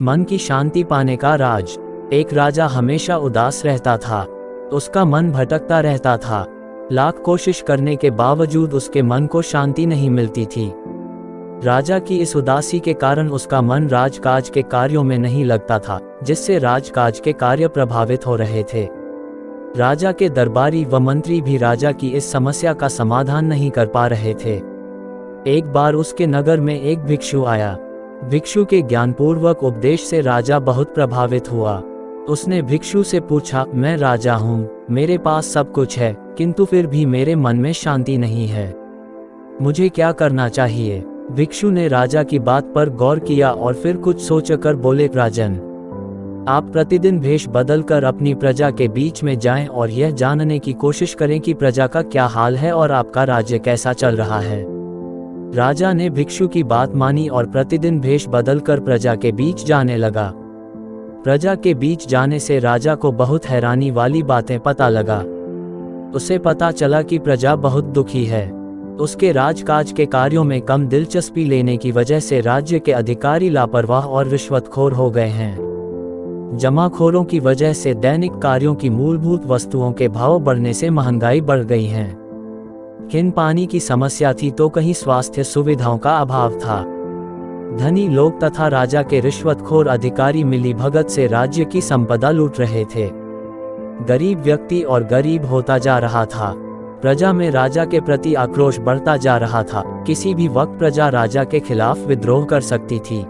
मन की शांति पाने का राज। एक राजा हमेशा उदास रहता था। उसका मन भटकता रहता था। लाख कोशिश करने के बावजूद उसके मन को शांति नहीं मिलती थी। राजा की इस उदासी के कारण उसका मन राजकाज के कार्यों में नहीं लगता था, जिससे राजकाज के कार्य प्रभावित हो रहे थे। राजा के दरबारी व मंत्री भी राजा की इस समस्या का समाधान नहीं कर पा रहे थे। एक बार उसके नगर में एक भिक्षु आया। भिक्षु के ज्ञानपूर्वक उपदेश से राजा बहुत प्रभावित हुआ। उसने भिक्षु से पूछा, मैं राजा हूँ, मेरे पास सब कुछ है, किंतु फिर भी मेरे मन में शांति नहीं है। मुझे क्या करना चाहिए? भिक्षु ने राजा की बात पर गौर किया और फिर कुछ सोचकर बोले, राजन, आप प्रतिदिन भेष बदलकर अपनी प्रजा के बीच में जाएं और यह जानने की कोशिश करें कि प्रजा का क्या हाल है और आपका राज्य कैसा चल रहा है। राजा ने भिक्षु की बात मानी और प्रतिदिन भेष बदलकर प्रजा के बीच जाने लगा। प्रजा के बीच जाने से राजा को बहुत हैरानी वाली बातें पता लगा। उसे पता चला कि प्रजा बहुत दुखी है। उसके राजकाज के कार्यों में कम दिलचस्पी लेने की वजह से राज्य के अधिकारी लापरवाह और रिश्वतखोर हो गए हैं। जमाखोरों की वजह से दैनिक कार्यों की मूलभूत वस्तुओं के भाव बढ़ने से महंगाई बढ़ गई है। किन पानी की समस्या थी तो कहीं स्वास्थ्य सुविधाओं का अभाव था। धनी लोग तथा राजा के रिश्वतखोर अधिकारी मिली भगत से राज्य की संपदा लूट रहे थे। गरीब व्यक्ति और गरीब होता जा रहा था। प्रजा में राजा के प्रति आक्रोश बढ़ता जा रहा था। किसी भी वक्त प्रजा राजा के खिलाफ विद्रोह कर सकती थी।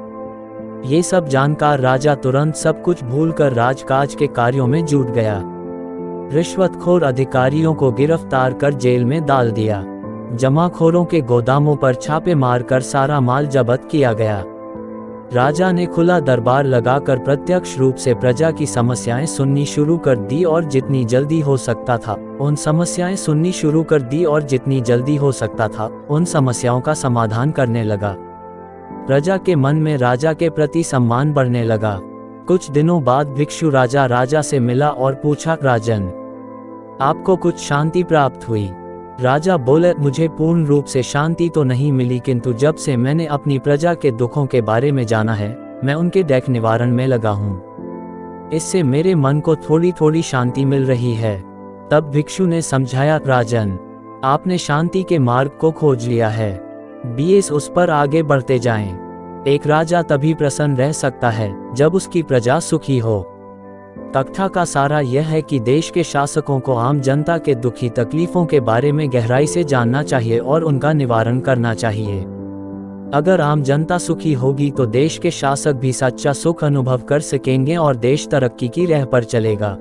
ये सब जानकर राजा तुरंत सब कुछ भूलकर राजकाज के कार्यों में जुट गया। रिश्वतखोर अधिकारियों को गिरफ्तार कर जेल में डाल दिया। जमाखोरों के गोदामों पर छापे मारकर सारा माल जब्त किया गया। राजा ने खुला दरबार लगाकर प्रत्यक्ष रूप से प्रजा की समस्याएं सुननी शुरू कर दी और जितनी जल्दी हो सकता था उन समस्याओं का समाधान करने लगा। प्रजा के मन में राजा के प्रति सम्मान बढ़ने लगा। कुछ दिनों बाद भिक्षु राजा से मिला और पूछा, राजन, आपको कुछ शांति प्राप्त हुई? राजा बोले, मुझे पूर्ण रूप से शांति तो नहीं मिली, किंतु जब से मैंने अपनी प्रजा के दुखों के बारे में जाना है, मैं उनके दैख निवारण में लगा हूँ। इससे मेरे मन को थोड़ी थोड़ी शांति मिल रही है। तब भिक्षु ने समझाया, राजन, आपने शांति के मार्ग को खोज लिया है, बीएस उस पर आगे बढ़ते जाएं। एक राजा तभी प्रसन्न रह सकता है जब उसकी प्रजा सुखी हो। कथा का सारा यह है कि देश के शासकों को आम जनता के दुखी तकलीफों के बारे में गहराई से जानना चाहिए और उनका निवारण करना चाहिए। अगर आम जनता सुखी होगी तो देश के शासक भी सच्चा सुख अनुभव कर सकेंगे और देश तरक्की की राह पर चलेगा।